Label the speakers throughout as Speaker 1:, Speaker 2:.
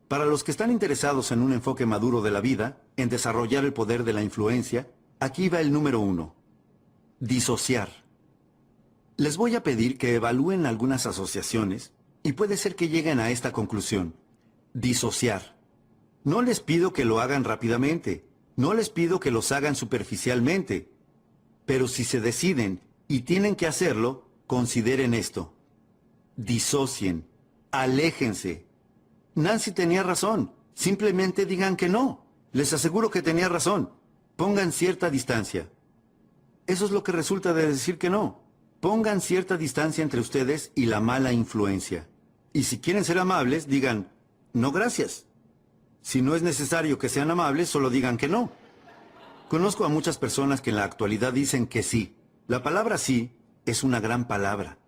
Speaker 1: Para los que están interesados en un enfoque maduro de la vida, en desarrollar el poder de la influencia, aquí va el número 1. Disociar. Les voy a pedir que evalúen algunas asociaciones y puede ser que lleguen a esta conclusión. Disociar. No les pido que lo hagan rápidamente, no les pido que los hagan superficialmente, pero si se deciden y tienen que hacerlo, consideren esto. Disocien, aléjense. Nancy tenía razón, simplemente digan que no. Les aseguro que tenía razón. Pongan cierta distancia. Eso es lo que resulta de decir que no. Pongan cierta distancia entre ustedes y la mala influencia. Y si quieren ser amables, digan, no gracias. Si no es necesario que sean amables, solo digan que no. Conozco a muchas personas que en la actualidad dicen que sí. La palabra sí es una gran palabra.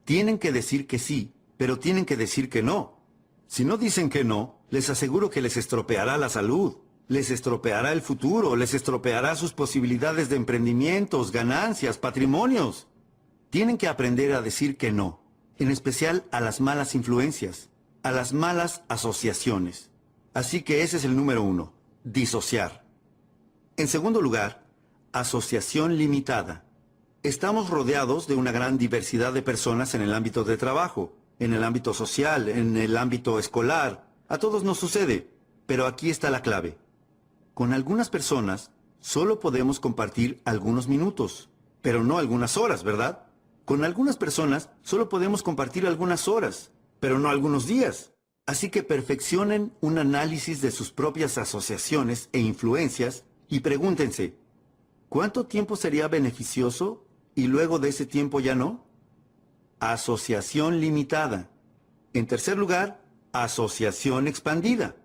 Speaker 1: Tienen que decir que sí, pero tienen que decir que no. Si no dicen que no, les aseguro que les estropeará la salud, les estropeará el futuro, les estropeará sus posibilidades de emprendimientos, ganancias, patrimonios. Tienen que aprender a decir que no, en especial a las malas influencias, a las malas asociaciones. Así que ese es el número 1, disociar. En segundo lugar, asociación limitada. Estamos rodeados de una gran diversidad de personas en el ámbito de trabajo, en el ámbito social, en el ámbito escolar. A todos nos sucede, pero aquí está la clave. Con algunas personas solo podemos compartir algunos minutos, pero no algunas horas, ¿verdad? Con algunas personas solo podemos compartir algunas horas, pero no algunos días. Así que perfeccionen un análisis de sus propias asociaciones e influencias y pregúntense, ¿cuánto tiempo sería beneficioso y luego de ese tiempo ya no? Asociación limitada. En tercer lugar, asociación expandida.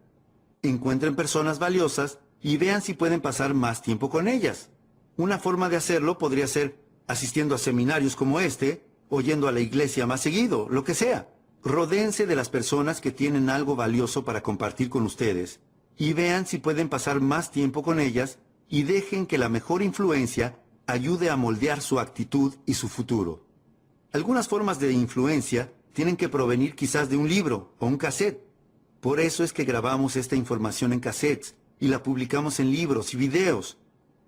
Speaker 1: Encuentren personas valiosas y vean si pueden pasar más tiempo con ellas. Una forma de hacerlo podría ser asistiendo a seminarios como este, o yendo a la iglesia más seguido, lo que sea. Rodéense de las personas que tienen algo valioso para compartir con ustedes y vean si pueden pasar más tiempo con ellas y dejen que la mejor influencia ayude a moldear su actitud y su futuro. Algunas formas de influencia tienen que provenir quizás de un libro o un cassette. Por eso es que grabamos esta información en cassettes y la publicamos en libros y videos,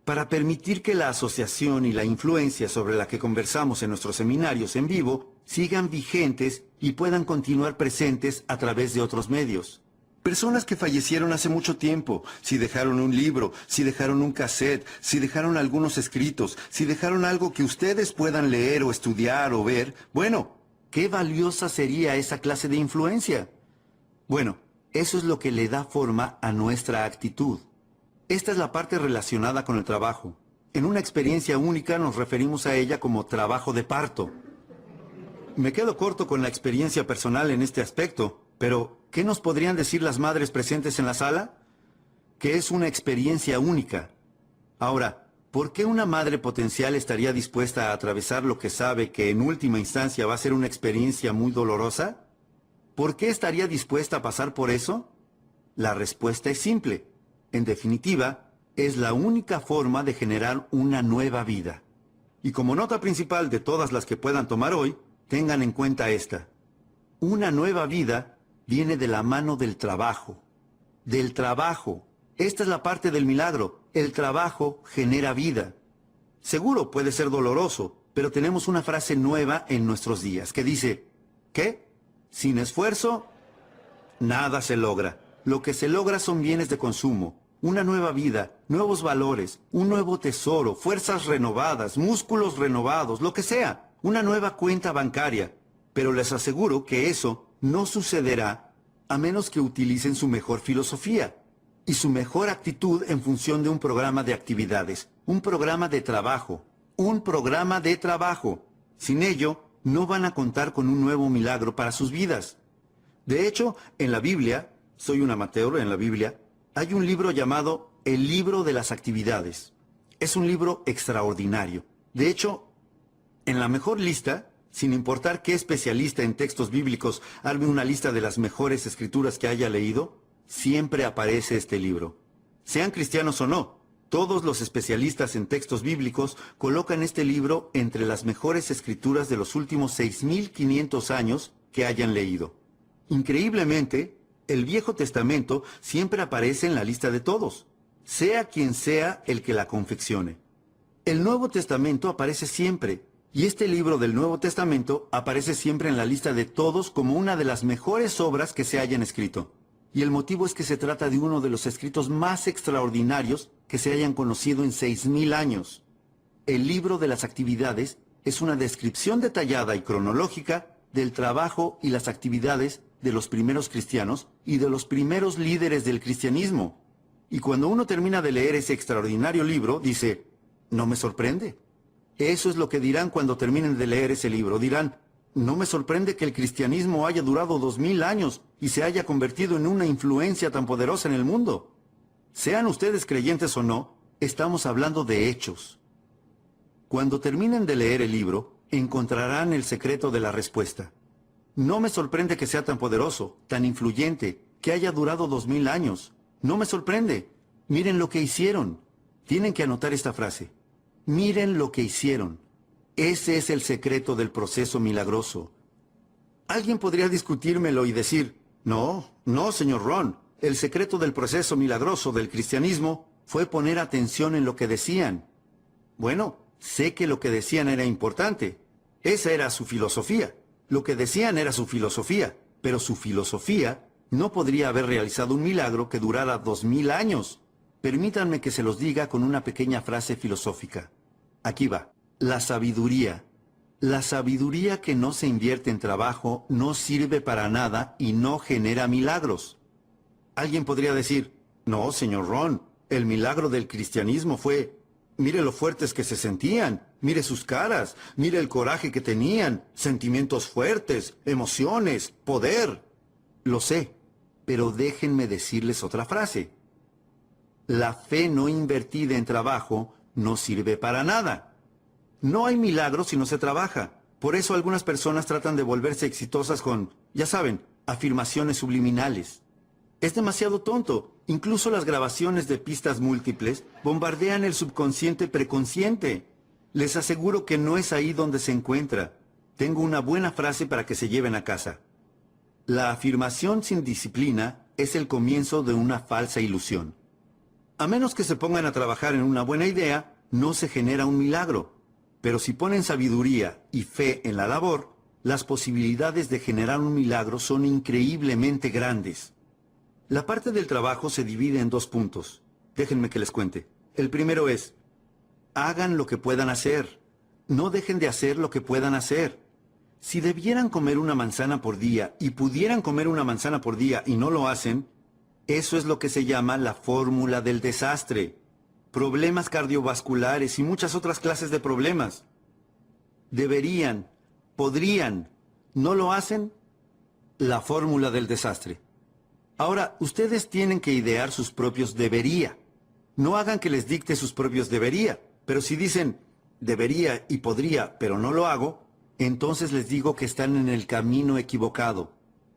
Speaker 1: para permitir que la asociación y la influencia sobre la que conversamos en nuestros seminarios en vivo sigan vigentes y puedan continuar presentes a través de otros medios. Personas que fallecieron hace mucho tiempo, si dejaron un libro, si dejaron un cassette, si dejaron algunos escritos, si dejaron algo que ustedes puedan leer o estudiar o ver, bueno, ¿qué valiosa sería esa clase de influencia? Bueno, eso es lo que le da forma a nuestra actitud. Esta es la parte relacionada con el trabajo. En una experiencia única nos referimos a ella como trabajo de parto. Me quedo corto con la experiencia personal en este aspecto, pero ¿qué nos podrían decir las madres presentes en la sala? Que es una experiencia única. Ahora, ¿por qué una madre potencial estaría dispuesta a atravesar lo que sabe que en última instancia va a ser una experiencia muy dolorosa? ¿Por qué estaría dispuesta a pasar por eso? La respuesta es simple. En definitiva, es la única forma de generar una nueva vida. Y como nota principal de todas las que puedan tomar hoy, tengan en cuenta esta. Una nueva vida viene de la mano del trabajo. Del trabajo. Esta es la parte del milagro. El trabajo genera vida. Seguro puede ser doloroso, pero tenemos una frase nueva en nuestros días que dice, ¿qué? Sin esfuerzo, nada se logra. Lo que se logra son bienes de consumo, una nueva vida, nuevos valores, un nuevo tesoro, fuerzas renovadas, músculos renovados, lo que sea, una nueva cuenta bancaria. Pero les aseguro que eso no sucederá a menos que utilicen su mejor filosofía y su mejor actitud en función de un programa de actividades, un programa de trabajo, un programa de trabajo. Sin ello, no van a contar con un nuevo milagro para sus vidas. De hecho, en la Biblia, soy un amateur en la Biblia, hay un libro llamado El Libro de las Actividades. Es un libro extraordinario. De hecho, en la mejor lista, sin importar qué especialista en textos bíblicos arme una lista de las mejores escrituras que haya leído, siempre aparece este libro. Sean cristianos o no, todos los especialistas en textos bíblicos colocan este libro entre las mejores escrituras de los últimos 6.500 años que hayan leído. Increíblemente, El Viejo Testamento siempre aparece en la lista de todos, sea quien sea el que la confeccione. El Nuevo Testamento aparece siempre, y este libro del Nuevo Testamento aparece siempre en la lista de todos como una de las mejores obras que se hayan escrito. Y el motivo es que se trata de uno de los escritos más extraordinarios que se hayan conocido en 6000 años. El libro de las actividades es una descripción detallada y cronológica del trabajo y las actividades de los primeros cristianos y de los primeros líderes del cristianismo. Y cuando uno termina de leer ese extraordinario libro, dice, no me sorprende. Eso es lo que dirán cuando terminen de leer ese libro. Dirán, no me sorprende que el cristianismo haya durado 2000 años y se haya convertido en una influencia tan poderosa en el mundo. Sean ustedes creyentes o no, estamos hablando de hechos. Cuando terminen de leer el libro, encontrarán el secreto de la respuesta. No me sorprende que sea tan poderoso, tan influyente, que haya durado 2000 años. No me sorprende. Miren lo que hicieron. Tienen que anotar esta frase. Miren lo que hicieron. Ese es el secreto del proceso milagroso. Alguien podría discutírmelo y decir, no, señor Ron, el secreto del proceso milagroso del cristianismo fue poner atención en lo que decían. Bueno, sé que lo que decían era importante. Esa era su filosofía. Lo que decían era su filosofía, pero su filosofía no podría haber realizado un milagro que durara 2000 años. Permítanme que se los diga con una pequeña frase filosófica. Aquí va. La sabiduría. La sabiduría que no se invierte en trabajo no sirve para nada y no genera milagros. Alguien podría decir, no, señor Ron, el milagro del cristianismo fue, mire lo fuertes que se sentían, mire sus caras, mire el coraje que tenían, sentimientos fuertes, emociones, poder. Lo sé, pero déjenme decirles otra frase. La fe no invertida en trabajo no sirve para nada. No hay milagros si no se trabaja. Por eso algunas personas tratan de volverse exitosas con, ya saben, afirmaciones subliminales. Es demasiado tonto. Incluso las grabaciones de pistas múltiples bombardean el subconsciente preconsciente. Les aseguro que no es ahí donde se encuentra. Tengo una buena frase para que se lleven a casa. La afirmación sin disciplina es el comienzo de una falsa ilusión. A menos que se pongan a trabajar en una buena idea, no se genera un milagro. Pero si ponen sabiduría y fe en la labor, las posibilidades de generar un milagro son increíblemente grandes. La parte del trabajo se divide en 2 puntos. Déjenme que les cuente. El primero es, hagan lo que puedan hacer. No dejen de hacer lo que puedan hacer. Si debieran comer una manzana por día y pudieran comer una manzana por día y no lo hacen, eso es lo que se llama la fórmula del desastre. Problemas cardiovasculares y muchas otras clases de problemas. Deberían, podrían, ¿no lo hacen? La fórmula del desastre. Ahora, ustedes tienen que idear sus propios debería. No hagan que les dicte sus propios debería, pero si dicen debería y podría, pero no lo hago, entonces les digo que están en el camino equivocado.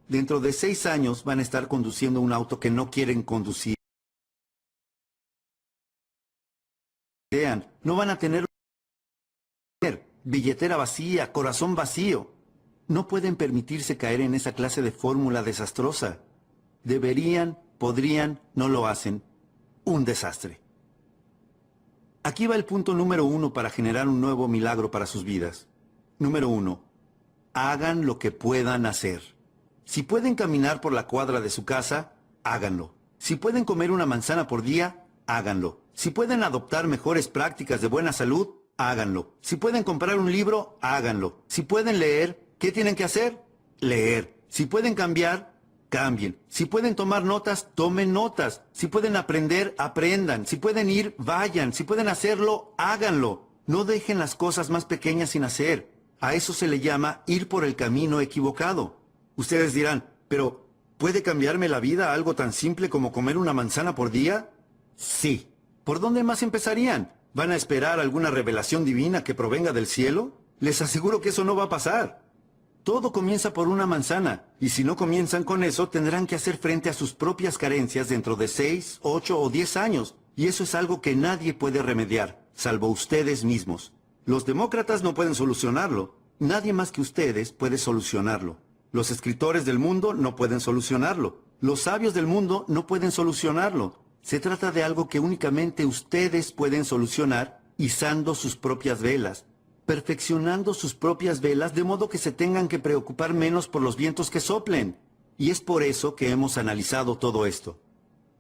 Speaker 1: Dentro de 6 años van a estar conduciendo un auto que no quieren conducir. No van a tener billetera vacía, corazón vacío. No pueden permitirse caer en esa clase de fórmula desastrosa. Deberían, podrían, no lo hacen. Un desastre. Aquí va el punto número 1 para generar un nuevo milagro para sus vidas. Número 1. Hagan lo que puedan hacer. Si pueden caminar por la cuadra de su casa, háganlo. Si pueden comer una manzana por día, háganlo. Si pueden adoptar mejores prácticas de buena salud, háganlo. Si pueden comprar un libro, háganlo. Si pueden leer, ¿qué tienen que hacer? Leer. Si pueden cambiar, cambien. Si pueden tomar notas, tomen notas. Si pueden aprender, aprendan. Si pueden ir, vayan. Si pueden hacerlo, háganlo. No dejen las cosas más pequeñas sin hacer. A eso se le llama ir por el camino equivocado. Ustedes dirán, pero ¿puede cambiarme la vida algo tan simple como comer una manzana por día? Sí. ¿Por dónde más empezarían? ¿Van a esperar alguna revelación divina que provenga del cielo? Les aseguro que eso no va a pasar. Todo comienza por una manzana, y si no comienzan con eso, tendrán que hacer frente a sus propias carencias dentro de 6, 8 o 10 años, y eso es algo que nadie puede remediar, salvo ustedes mismos. Los demócratas no pueden solucionarlo. Nadie más que ustedes puede solucionarlo. Los escritores del mundo no pueden solucionarlo. Los sabios del mundo no pueden solucionarlo. Se trata de algo que únicamente ustedes pueden solucionar izando sus propias velas, perfeccionando sus propias velas de modo que se tengan que preocupar menos por los vientos que soplen. Y es por eso que hemos analizado todo esto.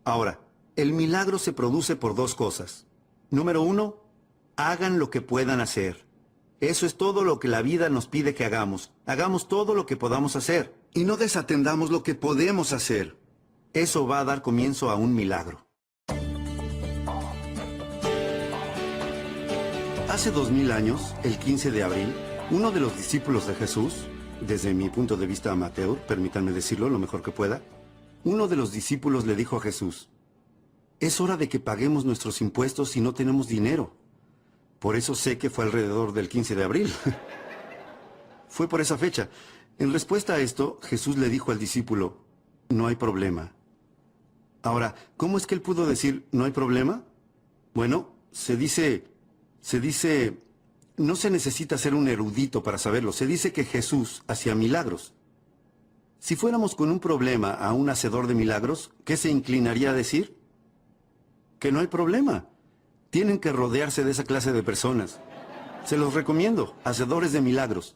Speaker 1: Ahora, el milagro se produce por dos cosas. Número 1, hagan lo que puedan hacer. Eso es todo lo que la vida nos pide que hagamos. Hagamos todo lo que podamos hacer. Y no desatendamos lo que podemos hacer. Eso va a dar comienzo a un milagro. Hace 2000 años, el 15 de abril, uno de los discípulos de Jesús, desde mi punto de vista amateur, permítanme decirlo lo mejor que pueda, uno de los discípulos le dijo a Jesús: es hora de que paguemos nuestros impuestos si no tenemos dinero. Por eso sé que fue alrededor del 15 de abril. Fue por esa fecha. En respuesta a esto, Jesús le dijo al discípulo: no hay problema. Ahora, ¿cómo es que él pudo decir no hay problema? Bueno, se dice, no se necesita ser un erudito para saberlo. Se dice que Jesús hacía milagros. Si fuéramos con un problema a un hacedor de milagros, ¿qué se inclinaría a decir? Que no hay problema. Tienen que rodearse de esa clase de personas. Se los recomiendo, hacedores de milagros.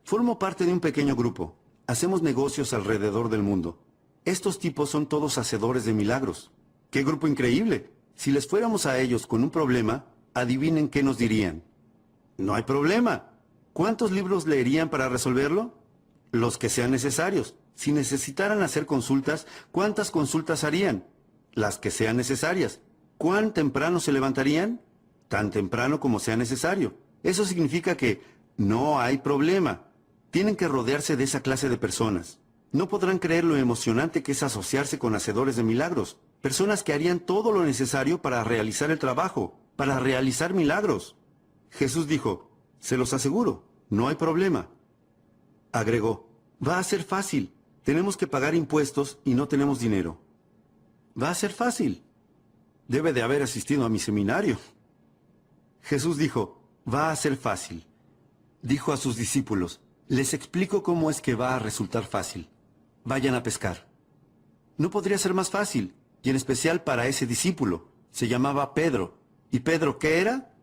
Speaker 1: Formo parte de un pequeño grupo. Hacemos negocios alrededor del mundo. Estos tipos son todos hacedores de milagros. ¡Qué grupo increíble! Si les fuéramos a ellos con un problema, adivinen qué nos dirían. No hay problema. ¿Cuántos libros leerían para resolverlo? Los que sean necesarios. Si necesitaran hacer consultas, ¿cuántas consultas harían? Las que sean necesarias. ¿Cuán temprano se levantarían? Tan temprano como sea necesario. Eso significa que no hay problema. Tienen que rodearse de esa clase de personas. No podrán creer lo emocionante que es asociarse con hacedores de milagros. Personas que harían todo lo necesario para realizar el trabajo, para realizar milagros. Jesús dijo: se los aseguro, no hay problema. Agregó: va a ser fácil. Tenemos que pagar impuestos y no tenemos dinero. Va a ser fácil. Debe de haber asistido a mi seminario. Jesús dijo: va a ser fácil. Dijo a sus discípulos: les explico cómo es que va a resultar fácil. Vayan a pescar. No podría ser más fácil, y en especial para ese discípulo. Se llamaba Pedro. ¿Y Pedro qué era?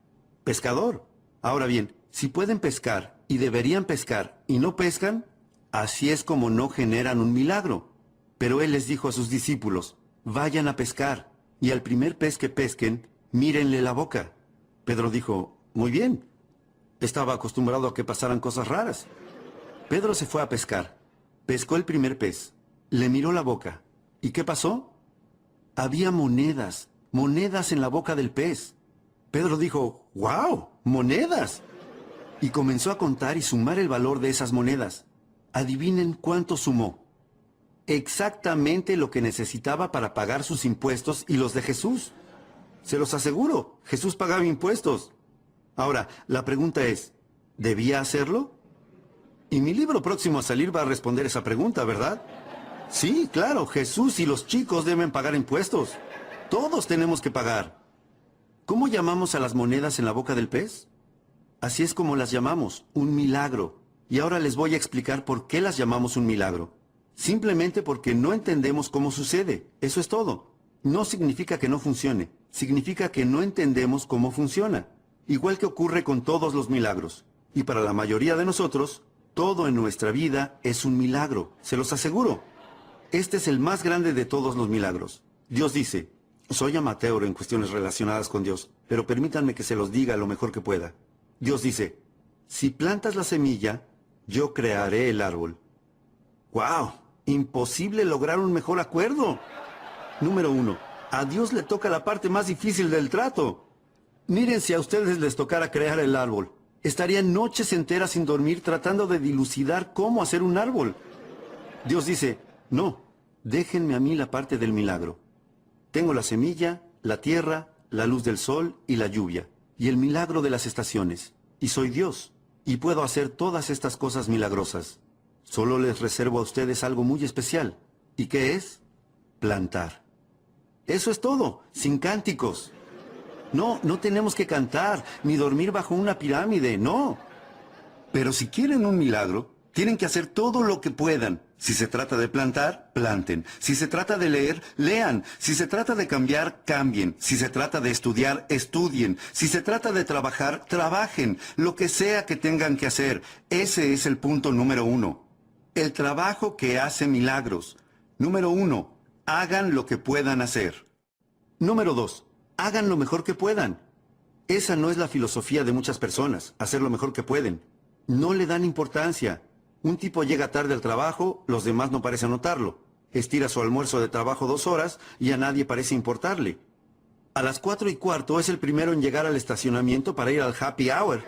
Speaker 1: Pescador. Ahora bien, si pueden pescar y deberían pescar y no pescan, así es como no generan un milagro. Pero él les dijo a sus discípulos: vayan a pescar, y al primer pez que pesquen, mírenle la boca. Pedro dijo: muy bien. Estaba acostumbrado a que pasaran cosas raras. Pedro se fue a pescar. Pescó el primer pez. Le miró la boca. ¿Y qué pasó? Había monedas en la boca del pez. Pedro dijo: ¡wow! ¡Monedas! Y comenzó a contar y sumar el valor de esas monedas. Adivinen cuánto sumó. Exactamente lo que necesitaba para pagar sus impuestos y los de Jesús. Se los aseguro, Jesús pagaba impuestos. Ahora, la pregunta es, ¿debía hacerlo? Y mi libro próximo a salir va a responder esa pregunta, ¿verdad? Sí, claro, Jesús y los chicos deben pagar impuestos. Todos tenemos que pagar. ¿Cómo llamamos a las monedas en la boca del pez? Así es como las llamamos, un milagro. Y ahora les voy a explicar por qué las llamamos un milagro. Simplemente porque no entendemos cómo sucede. Eso es todo. No significa que no funcione. Significa que no entendemos cómo funciona. Igual que ocurre con todos los milagros. Y para la mayoría de nosotros, todo en nuestra vida es un milagro. Se los aseguro. Este es el más grande de todos los milagros. Dios dice: soy amateur en cuestiones relacionadas con Dios, pero permítanme que se los diga lo mejor que pueda. Dios dice: si plantas la semilla, yo crearé el árbol. ¡Wow! Imposible lograr un mejor acuerdo. Número 1. A Dios le toca la parte más difícil del trato. Miren, si a ustedes les tocara crear el árbol, estarían noches enteras sin dormir tratando de dilucidar cómo hacer un árbol. Dios dice: no, déjenme a mí la parte del milagro. Tengo la semilla, la tierra, la luz del sol y la lluvia, y el milagro de las estaciones. Y soy Dios, y puedo hacer todas estas cosas milagrosas. Solo les reservo a ustedes algo muy especial. ¿Y qué es? Plantar. Eso es todo, sin cánticos. No tenemos que cantar, ni dormir bajo una pirámide, no. Pero si quieren un milagro, Tienen que hacer todo lo que puedan. Si se trata de plantar, planten. Si se trata de leer, lean. Si se trata de cambiar, cambien. Si se trata de estudiar, estudien. Si se trata de trabajar, trabajen. Lo que sea que tengan que hacer. Ese es el punto número 1. El trabajo que hace milagros. Número 1. Hagan lo que puedan hacer. Número 2. Hagan lo mejor que puedan. Esa no es la filosofía de muchas personas, hacer lo mejor que pueden. No le dan importancia. Un tipo llega tarde al trabajo, los demás no parecen notarlo. Estira su almuerzo de trabajo 2 horas y a nadie parece importarle. A las 4:15 es el primero en llegar al estacionamiento para ir al happy hour.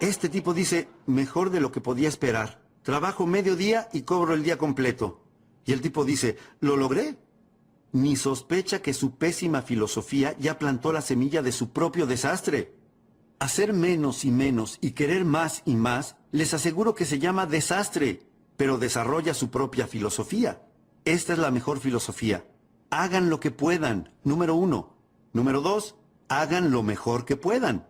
Speaker 1: Este tipo dice, mejor de lo que podía esperar. Trabajo medio día y cobro el día completo. Y el tipo dice, ¿lo logré? Ni sospecha que su pésima filosofía ya plantó la semilla de su propio desastre. Hacer menos y menos y querer más y más, les aseguro que se llama desastre, pero desarrolla su propia filosofía. Esta es la mejor filosofía. Hagan lo que puedan, número 1. Número 2, hagan lo mejor que puedan.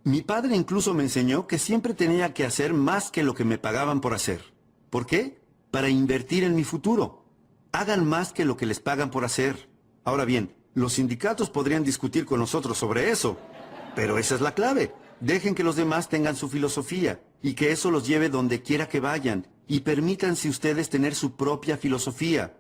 Speaker 1: Mi padre incluso me enseñó que siempre tenía que hacer más que lo que me pagaban por hacer. ¿Por qué? Para invertir en mi futuro. Hagan más que lo que les pagan por hacer. Ahora bien, los sindicatos podrían discutir con nosotros sobre eso. Pero esa es la clave. Dejen que los demás tengan su filosofía y que eso los lleve donde quiera que vayan y permítanse ustedes tener su propia filosofía.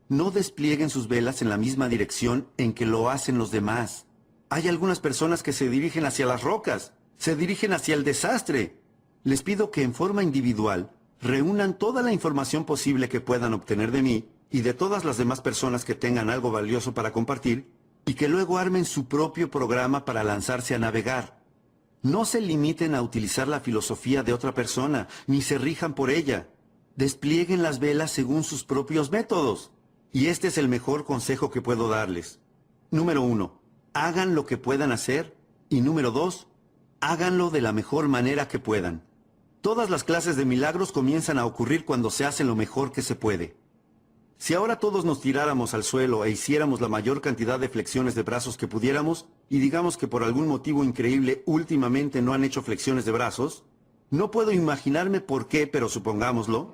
Speaker 1: No desplieguen sus velas en la misma dirección en que lo hacen los demás. Hay algunas personas que se dirigen hacia las rocas, se dirigen hacia el desastre. Les pido que en forma individual reúnan toda la información posible que puedan obtener de mí y de todas las demás personas que tengan algo valioso para compartir y que luego armen su propio programa para lanzarse a navegar. No se limiten a utilizar la filosofía de otra persona, ni se rijan por ella. Desplieguen las velas según sus propios métodos. Y este es el mejor consejo que puedo darles. Número 1. Hagan lo que puedan hacer. Y número 2. Háganlo de la mejor manera que puedan. Todas las clases de milagros comienzan a ocurrir cuando se hace lo mejor que se puede. Si ahora todos nos tiráramos al suelo e hiciéramos la mayor cantidad de flexiones de brazos que pudiéramos, y digamos que por algún motivo increíble últimamente no han hecho flexiones de brazos, no puedo imaginarme por qué, pero supongámoslo,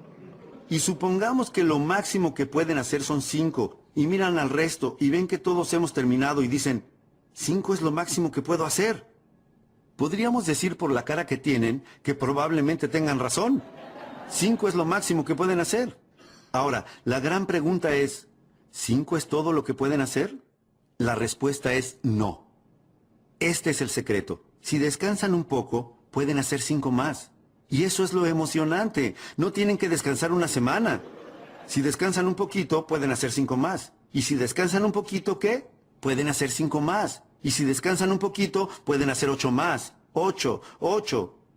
Speaker 1: y supongamos que lo máximo que pueden hacer son 5, y miran al resto y ven que todos hemos terminado y dicen, 5 es lo máximo que puedo hacer. Podríamos decir por la cara que tienen que probablemente tengan razón. 5 es lo máximo que pueden hacer. Ahora, la gran pregunta es, ¿5 es todo lo que pueden hacer? La respuesta es no. Este es el secreto. Si descansan un poco, pueden hacer 5 más. Y eso es lo emocionante. No tienen que descansar una semana. Si descansan un poquito, pueden hacer 5 más. Y si descansan un poquito, ¿qué? Pueden hacer 5 más. Y si descansan un poquito, pueden hacer 8 más. 8.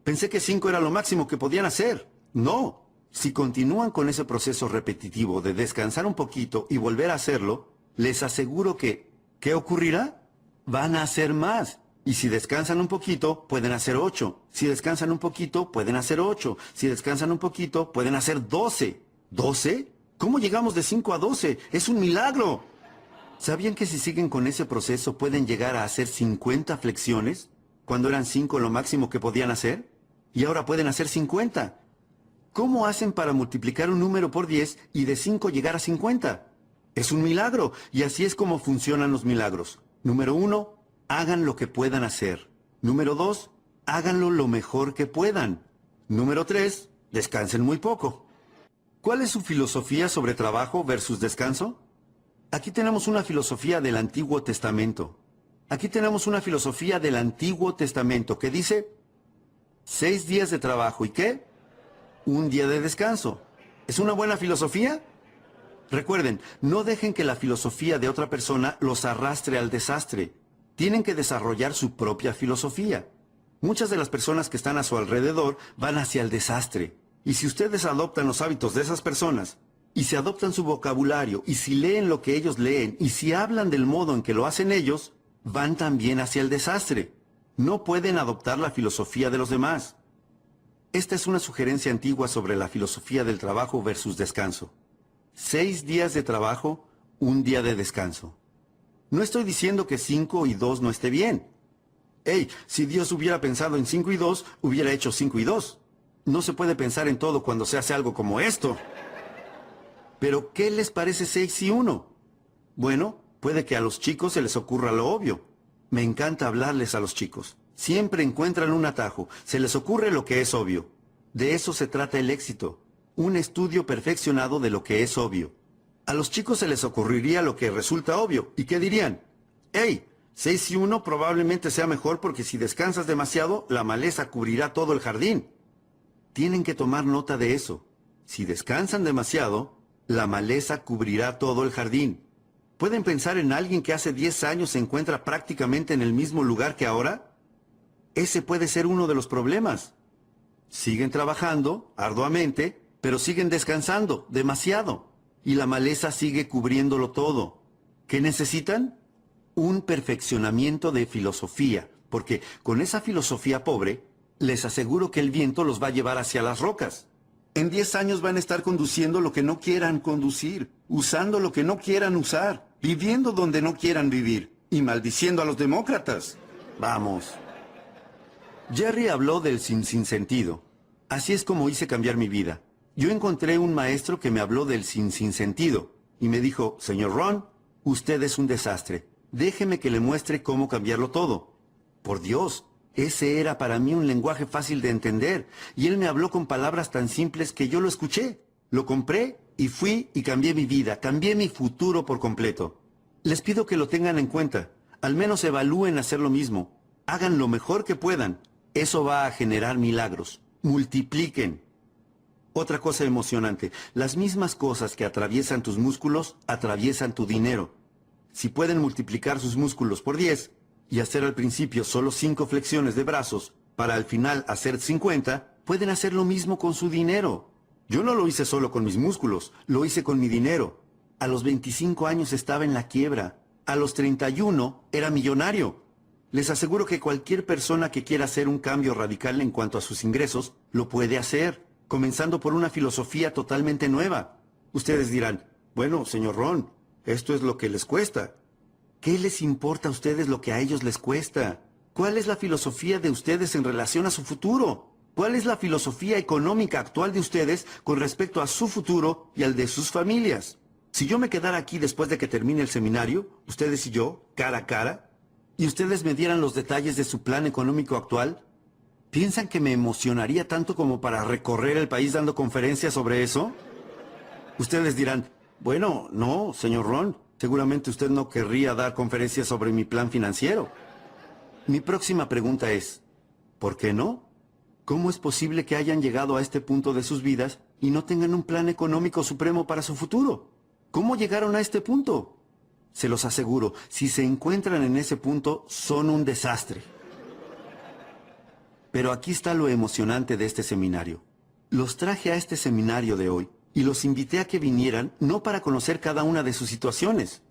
Speaker 1: Pensé que 5 era lo máximo que podían hacer. No. Si continúan con ese proceso repetitivo de descansar un poquito y volver a hacerlo, les aseguro que, ¿qué ocurrirá? Van a hacer más. Y si descansan un poquito, pueden hacer 8. Si descansan un poquito, pueden hacer 8. Si descansan un poquito, pueden hacer 12. ¿12? ¿Cómo llegamos de 5 a 12? ¡Es un milagro! ¿Sabían que si siguen con ese proceso pueden llegar a hacer 50 flexiones? Cuando eran 5 lo máximo que podían hacer. Y ahora pueden hacer 50. ¿Cómo hacen para multiplicar un número por 10 y de 5 llegar a 50? Es un milagro, y así es como funcionan los milagros. Número 1, hagan lo que puedan hacer. Número 2, háganlo lo mejor que puedan. Número 3, descansen muy poco. ¿Cuál es su filosofía sobre trabajo versus descanso? Aquí tenemos una filosofía del Antiguo Testamento. Aquí tenemos una filosofía del Antiguo Testamento que dice 6 días de trabajo, ¿y qué? Un día de descanso. ¿Es una buena filosofía? Recuerden, no dejen que la filosofía de otra persona los arrastre al desastre. Tienen que desarrollar su propia filosofía. Muchas de las personas que están a su alrededor van hacia el desastre. Y si ustedes adoptan los hábitos de esas personas, y si adoptan su vocabulario, y si leen lo que ellos leen, y si hablan del modo en que lo hacen ellos, van también hacia el desastre. No pueden adoptar la filosofía de los demás. Esta es una sugerencia antigua sobre la filosofía del trabajo versus descanso. 6 días de trabajo, un día de descanso. No estoy diciendo que 5 y 2 no esté bien. Si Dios hubiera pensado en 5 y 2, hubiera hecho 5 y 2. No se puede pensar en todo cuando se hace algo como esto. Pero, ¿qué les parece 6 y 1? Bueno, puede que a los chicos se les ocurra lo obvio. Me encanta hablarles a los chicos. Siempre encuentran un atajo. Se les ocurre lo que es obvio. De eso se trata el éxito. Un estudio perfeccionado de lo que es obvio. A los chicos se les ocurriría lo que resulta obvio. ¿Y qué dirían? ¡Hey! 6 y 1 probablemente sea mejor porque si descansas demasiado, la maleza cubrirá todo el jardín. Tienen que tomar nota de eso. Si descansan demasiado, la maleza cubrirá todo el jardín. ¿Pueden pensar en alguien que hace 10 años se encuentra prácticamente en el mismo lugar que ahora? Ese puede ser uno de los problemas. Siguen trabajando arduamente, pero siguen descansando demasiado. Y la maleza sigue cubriéndolo todo. ¿Qué necesitan? Un perfeccionamiento de filosofía, porque con esa filosofía pobre, les aseguro que el viento los va a llevar hacia las rocas. En 10 años van a estar conduciendo lo que no quieran conducir, usando lo que no quieran usar, viviendo donde no quieran vivir y maldiciendo a los demócratas. Vamos. Jerry habló del sinsentido. Así es como hice cambiar mi vida. Yo encontré un maestro que me habló del sinsentido y me dijo, señor Ron, usted es un desastre. Déjeme que le muestre cómo cambiarlo todo. Por Dios, ese era para mí un lenguaje fácil de entender, y él me habló con palabras tan simples que yo lo escuché. Lo compré y fui y cambié mi vida, cambié mi futuro por completo. Les pido que lo tengan en cuenta, al menos evalúen hacer lo mismo. Hagan lo mejor que puedan. Eso va a generar milagros. Multipliquen. Otra cosa emocionante, las mismas cosas que atraviesan tus músculos, atraviesan tu dinero. Si pueden multiplicar sus músculos por 10 y hacer al principio solo 5 flexiones de brazos, para al final hacer 50, pueden hacer lo mismo con su dinero. Yo no lo hice solo con mis músculos, lo hice con mi dinero. A los 25 años estaba en la quiebra. A los 31 era millonario. Les aseguro que cualquier persona que quiera hacer un cambio radical en cuanto a sus ingresos, lo puede hacer, comenzando por una filosofía totalmente nueva. Ustedes dirán, bueno, señor Ron, esto es lo que les cuesta. ¿Qué les importa a ustedes lo que a ellos les cuesta? ¿Cuál es la filosofía de ustedes en relación a su futuro? ¿Cuál es la filosofía económica actual de ustedes con respecto a su futuro y al de sus familias? Si yo me quedara aquí después de que termine el seminario, ustedes y yo, cara a cara, y ustedes me dieran los detalles de su plan económico actual, ¿piensan que me emocionaría tanto como para recorrer el país dando conferencias sobre eso? Ustedes dirán, bueno, no, señor Ron, seguramente usted no querría dar conferencias sobre mi plan financiero. Mi próxima pregunta es, ¿por qué no? ¿Cómo es posible que hayan llegado a este punto de sus vidas y no tengan un plan económico supremo para su futuro? ¿Cómo llegaron a este punto? Se los aseguro, si se encuentran en ese punto, son un desastre. Pero aquí está lo emocionante de este seminario. Los traje a este seminario de hoy y los invité a que vinieran no para conocer cada una de sus situaciones.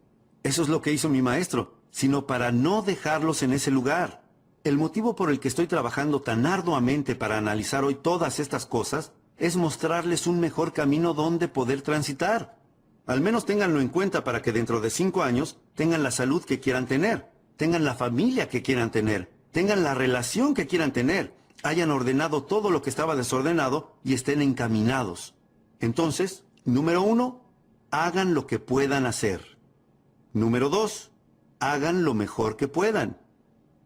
Speaker 1: Eso es lo que hizo mi maestro, sino para no dejarlos en ese lugar. El motivo por el que estoy trabajando tan arduamente para analizar hoy todas estas cosas es mostrarles un mejor camino donde poder transitar. Al menos ténganlo en cuenta para que dentro de 5 años tengan la salud que quieran tener, tengan la familia que quieran tener, tengan la relación que quieran tener, hayan ordenado todo lo que estaba desordenado y estén encaminados. Entonces, número 1, hagan lo que puedan hacer. Número 2, hagan lo mejor que puedan.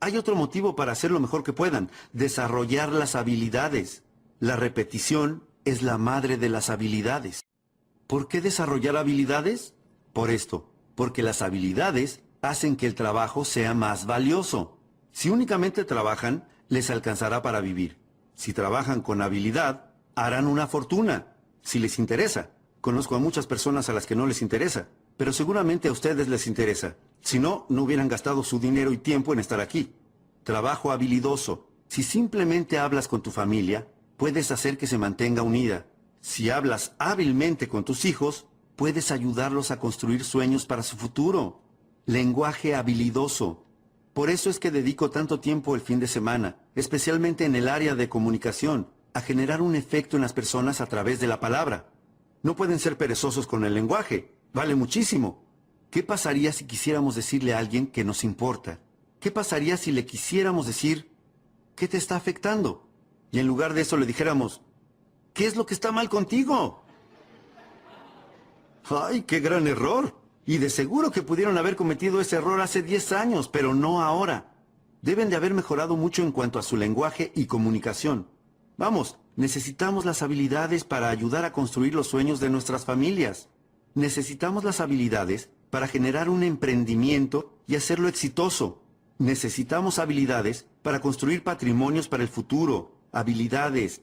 Speaker 1: Hay otro motivo para hacer lo mejor que puedan, desarrollar las habilidades. La repetición es la madre de las habilidades. ¿Por qué desarrollar habilidades? Por esto, porque las habilidades hacen que el trabajo sea más valioso. Si únicamente trabajan, les alcanzará para vivir. Si trabajan con habilidad, harán una fortuna. Si les interesa. Conozco a muchas personas a las que no les interesa, pero seguramente a ustedes les interesa. Si no, no hubieran gastado su dinero y tiempo en estar aquí. Trabajo habilidoso. Si simplemente hablas con tu familia, puedes hacer que se mantenga unida. Si hablas hábilmente con tus hijos, puedes ayudarlos a construir sueños para su futuro. Lenguaje habilidoso. Por eso es que dedico tanto tiempo el fin de semana, especialmente en el área de comunicación, a generar un efecto en las personas a través de la palabra. No pueden ser perezosos con el lenguaje. Vale muchísimo. ¿Qué pasaría si quisiéramos decirle a alguien que nos importa? ¿Qué pasaría si le quisiéramos decir, ¿qué te está afectando? Y en lugar de eso le dijéramos, ¿Qué es lo que está mal contigo? ¡Ay, qué gran error! Y de seguro que pudieron haber cometido ese error hace 10 años, pero no ahora. Deben de haber mejorado mucho en cuanto a su lenguaje y comunicación. Vamos, necesitamos las habilidades para ayudar a construir los sueños de nuestras familias. Necesitamos las habilidades para generar un emprendimiento y hacerlo exitoso. Necesitamos habilidades para construir patrimonios para el futuro. Habilidades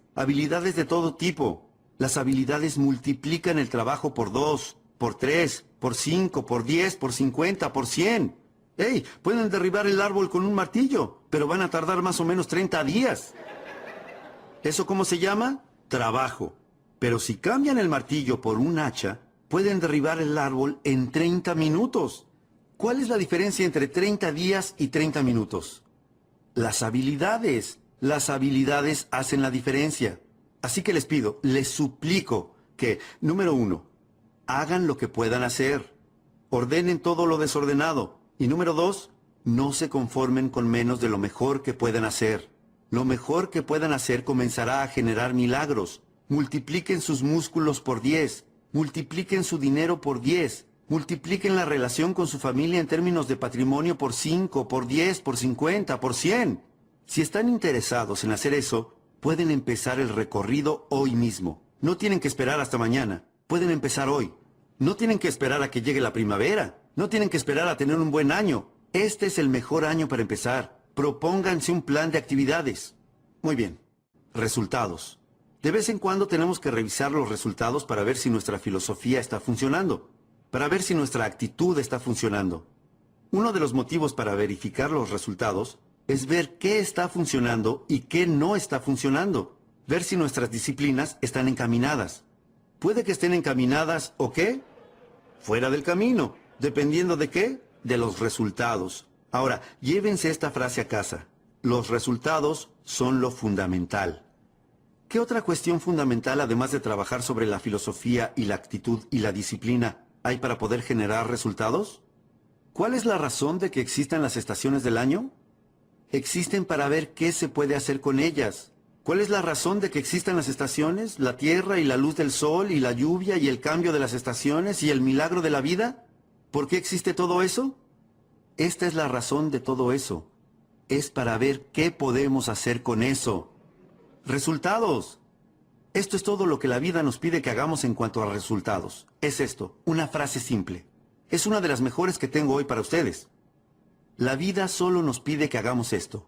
Speaker 1: de todo tipo. Las habilidades multiplican el trabajo por 2, por 3, por 5, por 10, por 50, por 100. ¡Hey! Pueden derribar el árbol con un martillo, pero van a tardar más o menos 30 días. ¿Eso cómo se llama? Trabajo. Pero si cambian el martillo por un hacha, pueden derribar el árbol en 30 minutos. ¿Cuál es la diferencia entre 30 días y 30 minutos? Las habilidades. Las habilidades hacen la diferencia. Así que les pido, les suplico que, número 1, hagan lo que puedan hacer. Ordenen todo lo desordenado. Y número 2, no se conformen con menos de lo mejor que puedan hacer. Lo mejor que puedan hacer comenzará a generar milagros. Multipliquen sus músculos por 10. Multipliquen su dinero por 10. Multipliquen la relación con su familia en términos de patrimonio por 5, por 10, por 50, por 100. Si están interesados en hacer eso, pueden empezar el recorrido hoy mismo. No tienen que esperar hasta mañana. Pueden empezar hoy. No tienen que esperar a que llegue la primavera. No tienen que esperar a tener un buen año. Este es el mejor año para empezar. Propónganse un plan de actividades. Muy bien. Resultados. De vez en cuando tenemos que revisar los resultados para ver si nuestra filosofía está funcionando, para ver si nuestra actitud está funcionando. Uno de los motivos para verificar los resultados es ver qué está funcionando y qué no está funcionando. Ver si nuestras disciplinas están encaminadas. Puede que estén encaminadas o qué? Fuera del camino. ¿Dependiendo de qué? De los resultados. Ahora, llévense esta frase a casa. Los resultados son lo fundamental. ¿Qué otra cuestión fundamental, además de trabajar sobre la filosofía y la actitud y la disciplina, hay para poder generar resultados? ¿Cuál es la razón de que existan las estaciones del año? Existen para ver qué se puede hacer con ellas. ¿Cuál es la razón de que existan las estaciones, la tierra y la luz del sol y la lluvia y el cambio de las estaciones y el milagro de la vida? ¿Por qué existe todo eso? Esta es la razón de todo eso. Es para ver qué podemos hacer con eso. Resultados. Esto es todo lo que la vida nos pide que hagamos en cuanto a resultados. Es esto, una frase simple. Es una de las mejores que tengo hoy para ustedes. La vida solo nos pide que hagamos esto,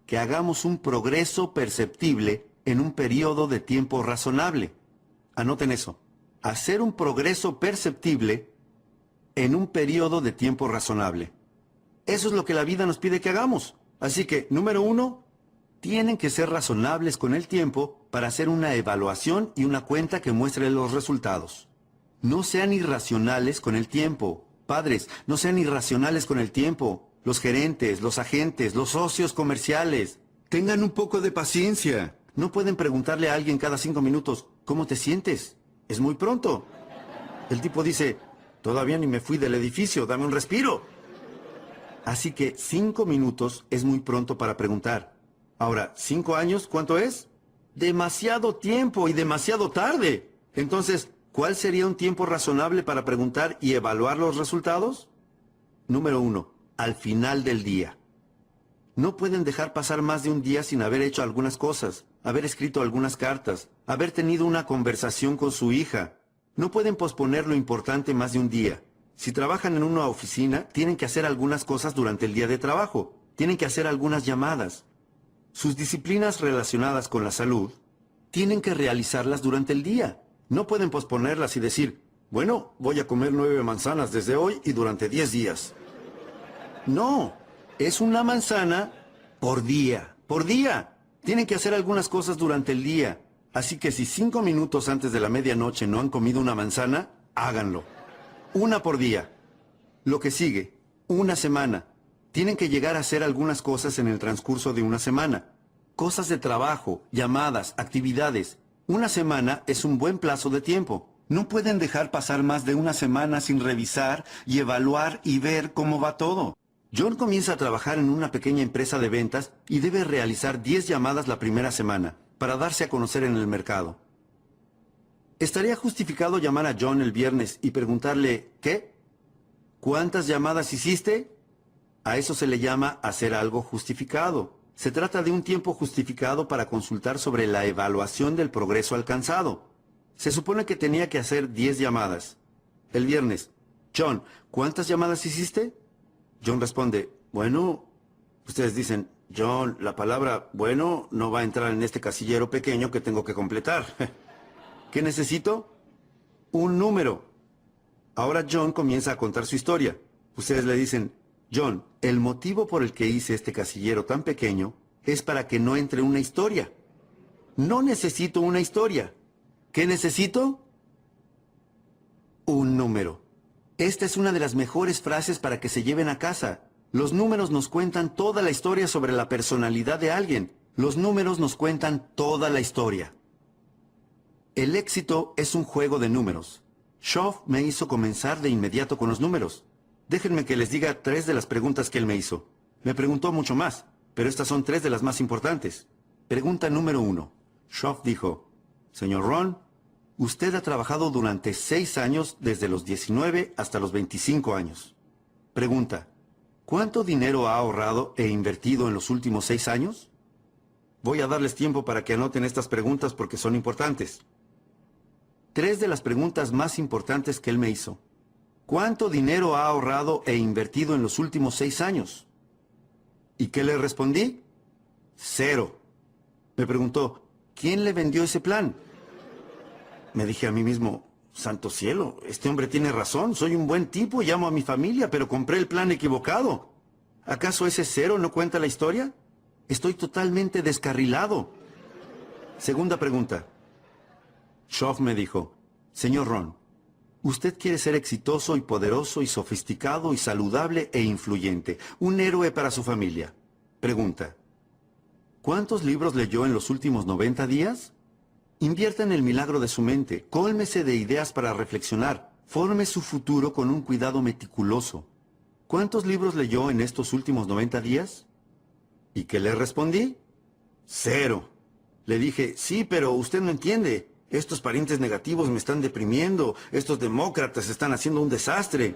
Speaker 1: que hagamos un progreso perceptible en un periodo de tiempo razonable. Anoten eso. Hacer un progreso perceptible en un periodo de tiempo razonable. Eso es lo que la vida nos pide que hagamos. Así que, número 1, tienen que ser razonables con el tiempo para hacer una evaluación y una cuenta que muestre los resultados. No sean irracionales con el tiempo. Padres, no sean irracionales con el tiempo. Los gerentes, los agentes, los socios comerciales. Tengan un poco de paciencia. No pueden preguntarle a alguien cada 5 minutos, ¿cómo te sientes? Es muy pronto. El tipo dice, todavía ni me fui del edificio, dame un respiro. Así que 5 minutos es muy pronto para preguntar. Ahora, 5 años, ¿cuánto es? Demasiado tiempo y demasiado tarde. Entonces, ¿cuál sería un tiempo razonable para preguntar y evaluar los resultados? Número 1. Al final del día. No pueden dejar pasar más de un día sin haber hecho algunas cosas, haber escrito algunas cartas, haber tenido una conversación con su hija. No pueden posponer lo importante más de un día. Si trabajan en una oficina, tienen que hacer algunas cosas durante el día de trabajo. Tienen que hacer algunas llamadas. Sus disciplinas relacionadas con la salud, tienen que realizarlas durante el día. No pueden posponerlas y decir, bueno, voy a comer 9 manzanas desde hoy y durante 10 días. No, es una manzana por día, por día. Tienen que hacer algunas cosas durante el día. Así que si 5 minutos antes de la medianoche no han comido una manzana, háganlo. Una por día. Lo que sigue, una semana. Tienen que llegar a hacer algunas cosas en el transcurso de una semana. Cosas de trabajo, llamadas, actividades. Una semana es un buen plazo de tiempo. No pueden dejar pasar más de una semana sin revisar y evaluar y ver cómo va todo. John comienza a trabajar en una pequeña empresa de ventas y debe realizar 10 llamadas la primera semana para darse a conocer en el mercado. ¿Estaría justificado llamar a John el viernes y preguntarle, ¿qué? ¿Cuántas llamadas hiciste? A eso se le llama hacer algo justificado. Se trata de un tiempo justificado para consultar sobre la evaluación del progreso alcanzado. Se supone que tenía que hacer 10 llamadas. El viernes, John, ¿cuántas llamadas hiciste? John responde, bueno, ustedes dicen, John, la palabra bueno no va a entrar en este casillero pequeño que tengo que completar. ¿Qué necesito? Un número. Ahora John comienza a contar su historia. Ustedes le dicen, John, el motivo por el que hice este casillero tan pequeño es para que no entre una historia. No necesito una historia. ¿Qué necesito? Un número. Esta es una de las mejores frases para que se lleven a casa. Los números nos cuentan toda la historia sobre la personalidad de alguien. Los números nos cuentan toda la historia. El éxito es un juego de números. Schoff me hizo comenzar de inmediato con los números. Déjenme que les diga 3 de las preguntas que él me hizo. Me preguntó mucho más, pero estas son 3 de las más importantes. Pregunta número 1. Schoff dijo, Señor Ron, usted ha trabajado durante 6 años desde los 19 hasta los 25 años. Pregunta, ¿cuánto dinero ha ahorrado e invertido en los últimos 6 años? Voy a darles tiempo para que anoten estas preguntas porque son importantes. 3 de las preguntas más importantes que él me hizo. ¿Cuánto dinero ha ahorrado e invertido en los últimos 6 años? ¿Y qué le respondí? 0. Me preguntó, ¿quién le vendió ese plan? Me dije a mí mismo, santo cielo, este hombre tiene razón, soy un buen tipo y amo a mi familia, pero compré el plan equivocado. ¿Acaso ese 0 no cuenta la historia? Estoy totalmente descarrilado. Segunda pregunta. Schoff me dijo, Señor Ron, usted quiere ser exitoso y poderoso y sofisticado y saludable e influyente, un héroe para su familia. Pregunta, ¿cuántos libros leyó en los últimos 90 días? Invierta en el milagro de su mente, cólmese de ideas para reflexionar, forme su futuro con un cuidado meticuloso. ¿Cuántos libros leyó en estos últimos 90 días? ¿Y qué le respondí? 0. Le dije, sí, pero usted no entiende. Estos parientes negativos me están deprimiendo. Estos demócratas están haciendo un desastre.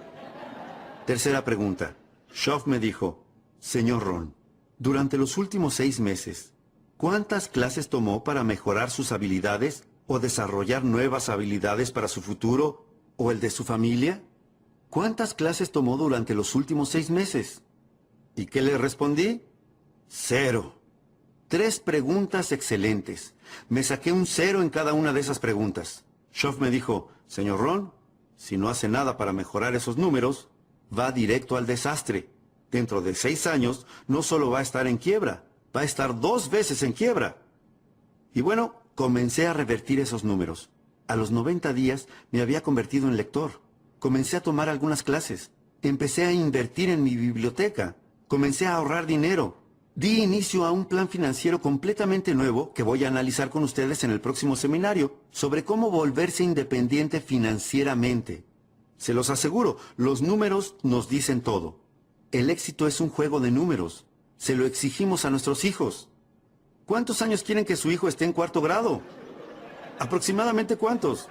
Speaker 1: Tercera pregunta. Schoff me dijo, Señor Ron, durante los últimos 6 meses, ¿cuántas clases tomó para mejorar sus habilidades o desarrollar nuevas habilidades para su futuro o el de su familia? ¿Cuántas clases tomó durante los últimos 6 meses? ¿Y qué le respondí? 0. 3 preguntas excelentes. Me saqué un 0 en cada una de esas preguntas. Schoff me dijo, Señor Ron, si no hace nada para mejorar esos números, va directo al desastre. Dentro de 6 años, no solo va a estar en quiebra, va a estar 2 veces en quiebra. Y bueno, comencé a revertir esos números. A los 90 días me había convertido en lector. Comencé a tomar algunas clases. Empecé a invertir en mi biblioteca. Comencé a ahorrar dinero. Di inicio a un plan financiero completamente nuevo que voy a analizar con ustedes en el próximo seminario sobre cómo volverse independiente financieramente. Se los aseguro, los números nos dicen todo. El éxito es un juego de números. Se lo exigimos a nuestros hijos. ¿Cuántos años quieren que su hijo esté en 4º grado? ¿Aproximadamente cuántos?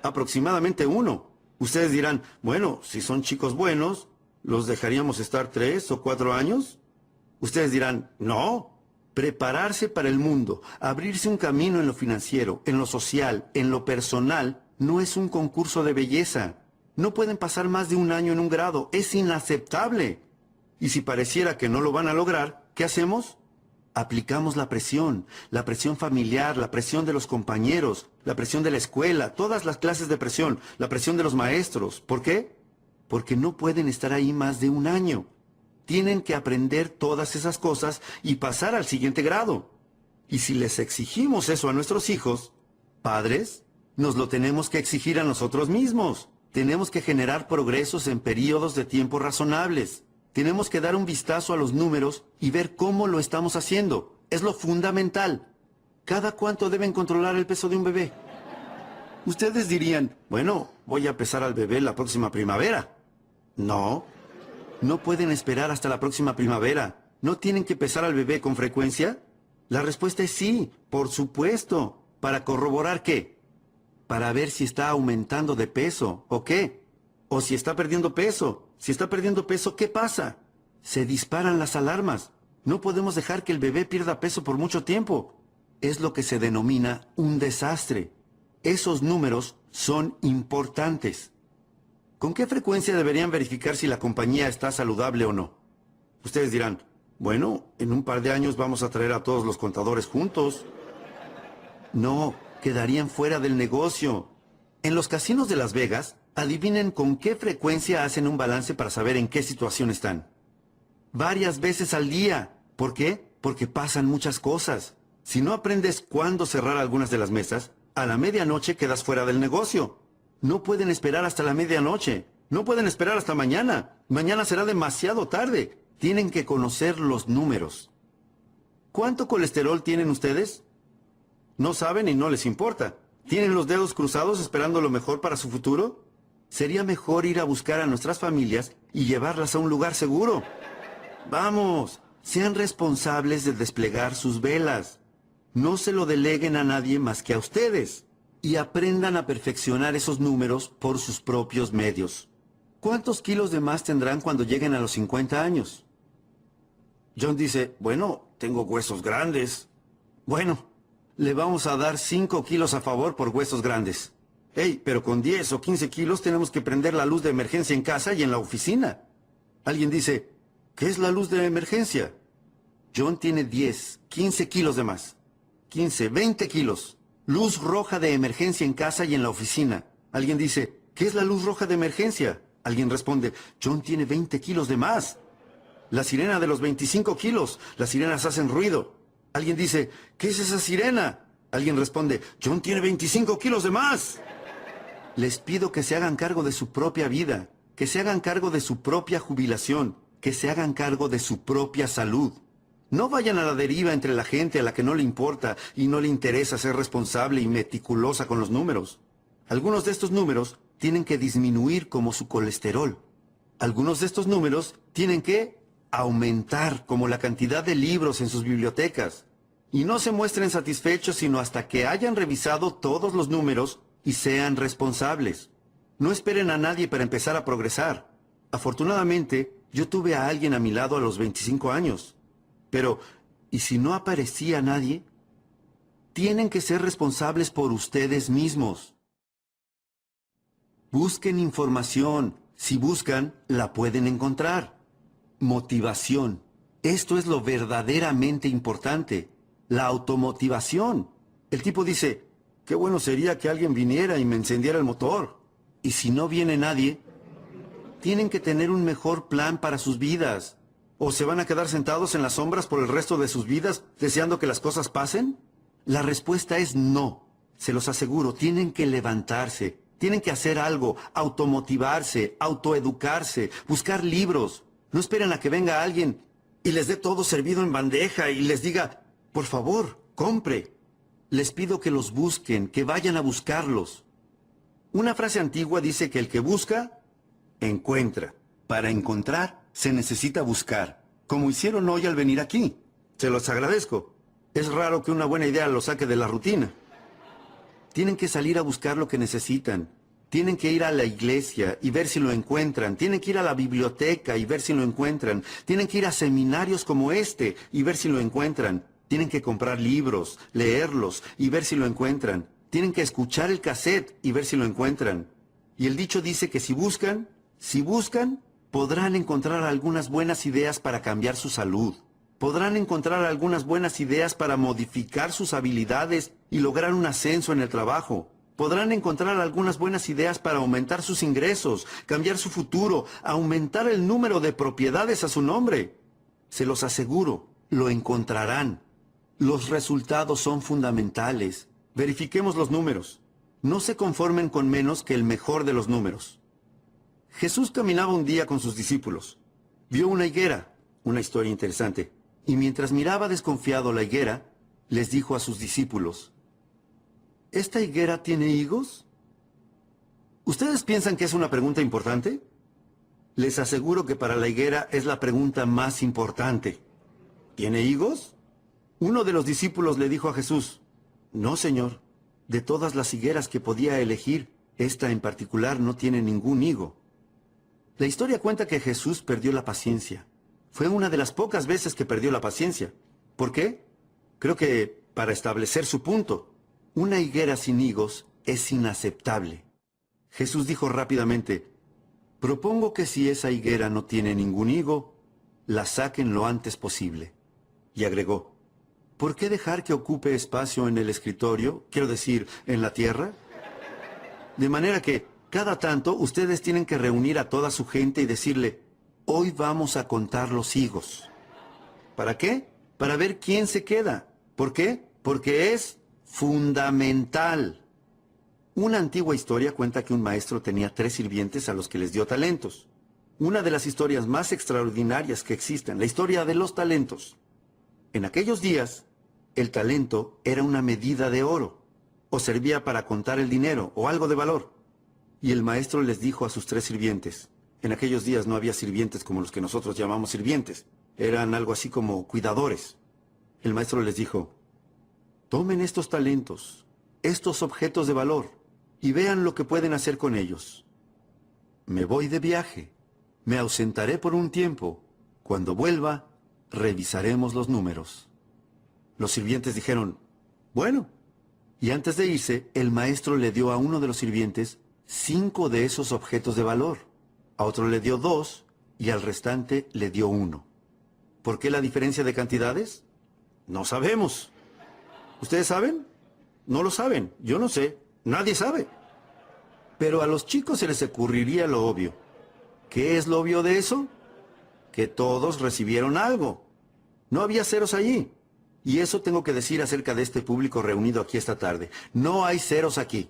Speaker 1: Aproximadamente 1. Ustedes dirán, bueno, si son chicos buenos, ¿los dejaríamos estar 3 o 4 años? Ustedes dirán, no. Prepararse para el mundo, abrirse un camino en lo financiero, en lo social, en lo personal, no es un concurso de belleza. No pueden pasar más de 1 año en un grado. Es inaceptable. Y si pareciera que no lo van a lograr, ¿qué hacemos? Aplicamos la presión familiar, la presión de los compañeros, la presión de la escuela, todas las clases de presión, la presión de los maestros. ¿Por qué? Porque no pueden estar ahí más de 1 año. Tienen que aprender todas esas cosas y pasar al siguiente grado. Y si les exigimos eso a nuestros hijos, padres, nos lo tenemos que exigir a nosotros mismos. Tenemos que generar progresos en periodos de tiempo razonables. Tenemos que dar un vistazo a los números y ver cómo lo estamos haciendo. Es lo fundamental. ¿Cada cuánto deben controlar el peso de un bebé? Ustedes dirían, bueno, voy a pesar al bebé la próxima primavera. No. No pueden esperar hasta la próxima primavera. ¿No tienen que pesar al bebé con frecuencia? La respuesta es sí, por supuesto. ¿Para corroborar qué? para ver si está aumentando de peso o qué. O si está perdiendo peso. Si está perdiendo peso, ¿qué pasa? Se disparan las alarmas. No podemos dejar que el bebé pierda peso por mucho tiempo. Es lo que se denomina un desastre. Esos números son importantes. ¿Con qué frecuencia deberían verificar si la compañía está saludable o no? Ustedes dirán, bueno, en un par de años vamos a traer a todos los contadores juntos. No, quedarían fuera del negocio. En los casinos de Las Vegas, adivinen con qué frecuencia hacen un balance para saber en qué situación están. Varias veces al día. ¿Por qué? Porque pasan muchas cosas. Si no aprendes cuándo cerrar algunas de las mesas, a la medianoche quedas fuera del negocio. No pueden esperar hasta la medianoche. No pueden esperar hasta mañana. Mañana será demasiado tarde. Tienen que conocer los números. ¿Cuánto colesterol tienen ustedes? No saben y no les importa. ¿Tienen los dedos cruzados esperando lo mejor para su futuro? Sería mejor ir a buscar a nuestras familias y llevarlas a un lugar seguro. Vamos, sean responsables de desplegar sus velas. No se lo deleguen a nadie más que a ustedes. Y aprendan a perfeccionar esos números por sus propios medios. ¿Cuántos kilos de más tendrán cuando lleguen a los 50 años? John dice, bueno, tengo huesos grandes. Bueno, le vamos a dar 5 kilos a favor por huesos grandes. Hey, pero con 10 o 15 kilos tenemos que prender la luz de emergencia en casa y en la oficina. Alguien dice, ¿qué es la luz de emergencia? John tiene 10, 15 kilos de más. 15, 20 kilos. Luz roja de emergencia en casa y en la oficina. Alguien dice, ¿qué es la luz roja de emergencia? Alguien responde, John tiene 20 kilos de más. La sirena de los 25 kilos. Las sirenas hacen ruido. Alguien dice, ¿qué es esa sirena? Alguien responde, John tiene 25 kilos de más. Les pido que se hagan cargo de su propia vida, que se hagan cargo de su propia jubilación, que se hagan cargo de su propia salud. No vayan a la deriva entre la gente a la que no le importa y no le interesa ser responsable y meticulosa con los números. Algunos de estos números tienen que disminuir como su colesterol. Algunos de estos números tienen que aumentar como la cantidad de libros en sus bibliotecas. Y no se muestren satisfechos sino hasta que hayan revisado todos los números y sean responsables. No esperen a nadie para empezar a progresar. Afortunadamente, yo tuve a alguien a mi lado a los 25 años. Pero, ¿y si no aparecía nadie? Tienen que ser responsables por ustedes mismos. Busquen información. Si buscan, la pueden encontrar. Motivación. Esto es lo verdaderamente importante. La automotivación. El tipo dice, qué bueno sería que alguien viniera y me encendiera el motor. Y si no viene nadie, tienen que tener un mejor plan para sus vidas. ¿O se van a quedar sentados en las sombras por el resto de sus vidas deseando que las cosas pasen? La respuesta es no. Se los aseguro, tienen que levantarse, tienen que hacer algo, automotivarse, autoeducarse, buscar libros. No esperen a que venga alguien y les dé todo servido en bandeja y les diga, por favor, compre. Les pido que los busquen, que vayan a buscarlos. Una frase antigua dice que el que busca, encuentra. Para encontrar, se necesita buscar, como hicieron hoy al venir aquí. Se los agradezco. Es raro que una buena idea los saque de la rutina. Tienen que salir a buscar lo que necesitan. Tienen que ir a la iglesia y ver si lo encuentran. Tienen que ir a la biblioteca y ver si lo encuentran. Tienen que ir a seminarios como este y ver si lo encuentran. Tienen que comprar libros, leerlos y ver si lo encuentran. Tienen que escuchar el cassette y ver si lo encuentran. Y el dicho dice que si buscan, podrán encontrar algunas buenas ideas para cambiar su salud. Podrán encontrar algunas buenas ideas para modificar sus habilidades y lograr un ascenso en el trabajo. Podrán encontrar algunas buenas ideas para aumentar sus ingresos, cambiar su futuro, aumentar el número de propiedades a su nombre. Se los aseguro, lo encontrarán. Los resultados son fundamentales. Verifiquemos los números. No se conformen con menos que el mejor de los números. Jesús caminaba un día con sus discípulos. Vio una higuera, una historia interesante, y mientras miraba desconfiado la higuera, les dijo a sus discípulos, ¿esta higuera tiene higos? ¿Ustedes piensan que es una pregunta importante? Les aseguro que para la higuera es la pregunta más importante. ¿Tiene higos? Uno de los discípulos le dijo a Jesús, no, Señor. De todas las higueras que podía elegir, esta en particular no tiene ningún higo. La historia cuenta que Jesús perdió la paciencia. Fue una de las pocas veces que perdió la paciencia. ¿Por qué? Creo que para establecer su punto. Una higuera sin higos es inaceptable. Jesús dijo rápidamente, propongo que si esa higuera no tiene ningún higo, la saquen lo antes posible. Y agregó, ¿por qué dejar que ocupe espacio en el escritorio, quiero decir, en la tierra? De manera que, cada tanto, ustedes tienen que reunir a toda su gente y decirle, hoy vamos a contar los higos. ¿Para qué? Para ver quién se queda. ¿Por qué? Porque es fundamental. Una antigua historia cuenta que un maestro tenía 3 sirvientes a los que les dio talentos. Una de las historias más extraordinarias que existen, la historia de los talentos. En aquellos días, el talento era una medida de oro, o servía para contar el dinero, o algo de valor. Y el maestro les dijo a sus 3 sirvientes, en aquellos días no había sirvientes como los que nosotros llamamos sirvientes, eran algo así como cuidadores. El maestro les dijo, tomen estos talentos, estos objetos de valor, y vean lo que pueden hacer con ellos. Me voy de viaje, me ausentaré por un tiempo. Cuando vuelva, revisaremos los números. Los sirvientes dijeron, bueno. Y antes de irse, el maestro le dio a uno de los sirvientes 5 de esos objetos de valor. A otro le dio 2 y al restante le dio 1. ¿Por qué la diferencia de cantidades? No sabemos. ¿Ustedes saben? No lo saben. Yo no sé. Nadie sabe. Pero a los chicos se les ocurriría lo obvio. ¿Qué es lo obvio de eso? Que todos recibieron algo. No había ceros allí. Y eso tengo que decir acerca de este público reunido aquí esta tarde. No hay ceros aquí.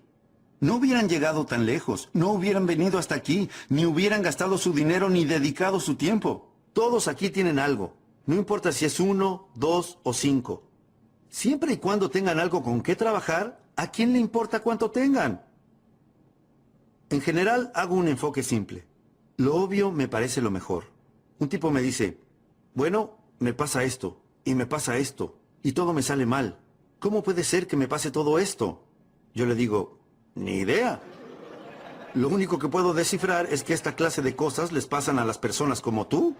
Speaker 1: No hubieran llegado tan lejos, no hubieran venido hasta aquí, ni hubieran gastado su dinero ni dedicado su tiempo. Todos aquí tienen algo. No importa si es 1, 2 o 5. Siempre y cuando tengan algo con qué trabajar, ¿a quién le importa cuánto tengan? En general, hago un enfoque simple. Lo obvio me parece lo mejor. Un tipo me dice, bueno, me pasa esto, y me pasa esto, y todo me sale mal. ¿Cómo puede ser que me pase todo esto? Yo le digo, ni idea. Lo único que puedo descifrar es que esta clase de cosas les pasan a las personas como tú.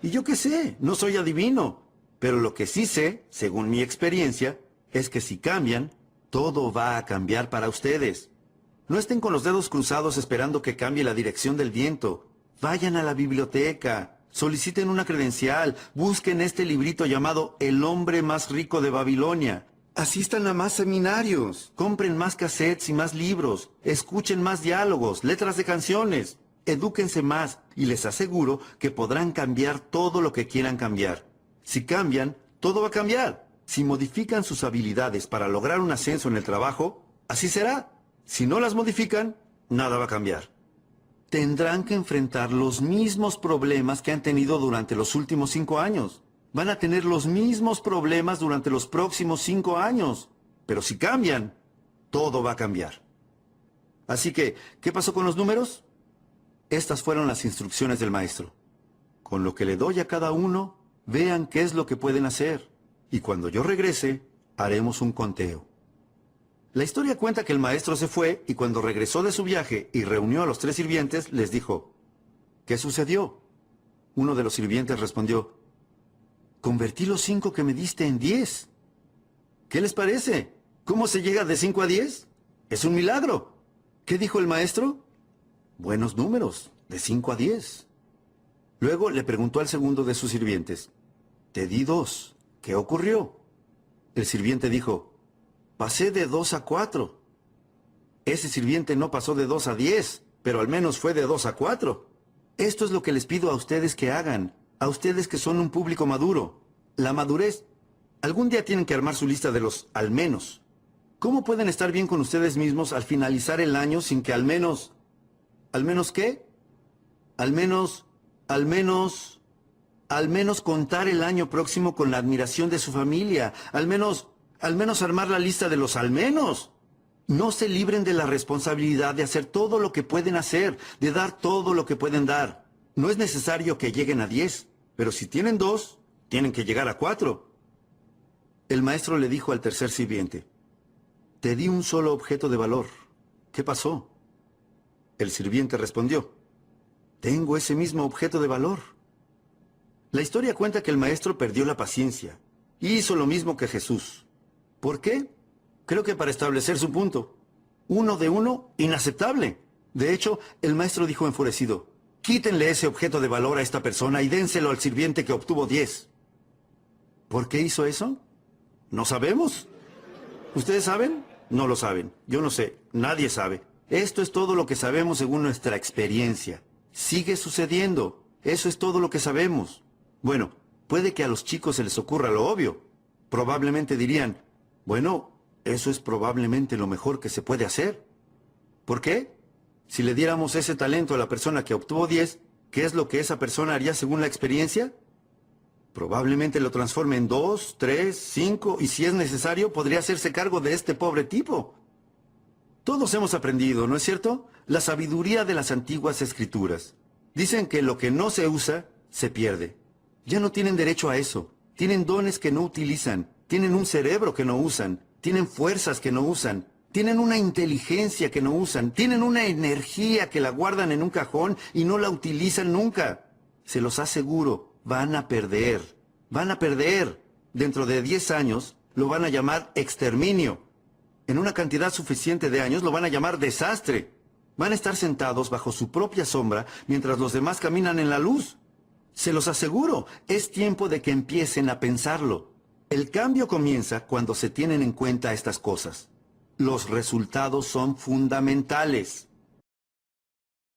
Speaker 1: Y yo qué sé, no soy adivino. Pero lo que sí sé, según mi experiencia, es que si cambian, todo va a cambiar para ustedes. No estén con los dedos cruzados esperando que cambie la dirección del viento. Vayan a la biblioteca, soliciten una credencial, busquen este librito llamado El hombre más rico de Babilonia. Asistan a más seminarios, compren más cassettes y más libros, escuchen más diálogos, letras de canciones, edúquense más y les aseguro que podrán cambiar todo lo que quieran cambiar. Si cambian, todo va a cambiar. Si modifican sus habilidades para lograr un ascenso en el trabajo, así será. Si no las modifican, nada va a cambiar. Tendrán que enfrentar los mismos problemas que han tenido durante los últimos 5 años. Van a tener los mismos problemas durante los próximos 5 años. Pero si cambian, todo va a cambiar. Así que, ¿qué pasó con los números? Estas fueron las instrucciones del maestro. Con lo que le doy a cada uno, vean qué es lo que pueden hacer. Y cuando yo regrese, haremos un conteo. La historia cuenta que el maestro se fue y cuando regresó de su viaje y reunió a los 3 sirvientes, les dijo, ¿qué sucedió? Uno de los sirvientes respondió, convertí los 5 que me diste en 10. ¿Qué les parece? ¿Cómo se llega de 5 a 10? Es un milagro. ¿Qué dijo el maestro? Buenos números, de 5 a 10. Luego le preguntó al segundo de sus sirvientes, te di 2. ¿Qué ocurrió? El sirviente dijo, pasé de 2 a 4. Ese sirviente no pasó de 2 a 10, pero al menos fue de 2 a 4. Esto es lo que les pido a ustedes que hagan, a ustedes que son un público maduro. La madurez. Algún día tienen que armar su lista de los al menos. ¿Cómo pueden estar bien con ustedes mismos al finalizar el año sin que al menos... ¿Al menos qué? Al menos contar el año próximo con la admiración de su familia. Al menos armar la lista de los al menos. No se libren de la responsabilidad de hacer todo lo que pueden hacer, de dar todo lo que pueden dar. No es necesario que lleguen a 10, pero si tienen 2, tienen que llegar a 4. El maestro le dijo al tercer sirviente, Te di un solo objeto de valor. ¿Qué pasó? El sirviente respondió, tengo ese mismo objeto de valor. La historia cuenta que el maestro perdió la paciencia y hizo lo mismo que Jesús. ¿Por qué? Creo que para establecer su punto. 1 de 1, inaceptable. De hecho, el maestro dijo enfurecido, quítenle ese objeto de valor a esta persona y dénselo al sirviente que obtuvo 10. ¿Por qué hizo eso? No sabemos. ¿Ustedes saben? No lo saben. Yo no sé. Nadie sabe. Esto es todo lo que sabemos según nuestra experiencia. Sigue sucediendo. Eso es todo lo que sabemos. Bueno, puede que a los chicos se les ocurra lo obvio. Probablemente dirían, bueno, eso es probablemente lo mejor que se puede hacer. ¿Por qué? Si le diéramos ese talento a la persona que obtuvo 10, ¿qué es lo que esa persona haría según la experiencia? Probablemente lo transforme en 2, 3, 5 y si es necesario podría hacerse cargo de este pobre tipo. Todos hemos aprendido, ¿no es cierto? La sabiduría de las antiguas escrituras. Dicen que lo que no se usa, se pierde. Ya no tienen derecho a eso. Tienen dones que no utilizan. Tienen un cerebro que no usan. Tienen fuerzas que no usan. Tienen una inteligencia que no usan. Tienen una energía que la guardan en un cajón y no la utilizan nunca. Se los aseguro, van a perder. Van a perder. Dentro de 10 años lo van a llamar exterminio. En una cantidad suficiente de años lo van a llamar desastre. Van a estar sentados bajo su propia sombra mientras los demás caminan en la luz. Se los aseguro, es tiempo de que empiecen a pensarlo. El cambio comienza cuando se tienen en cuenta estas cosas. Los resultados son fundamentales.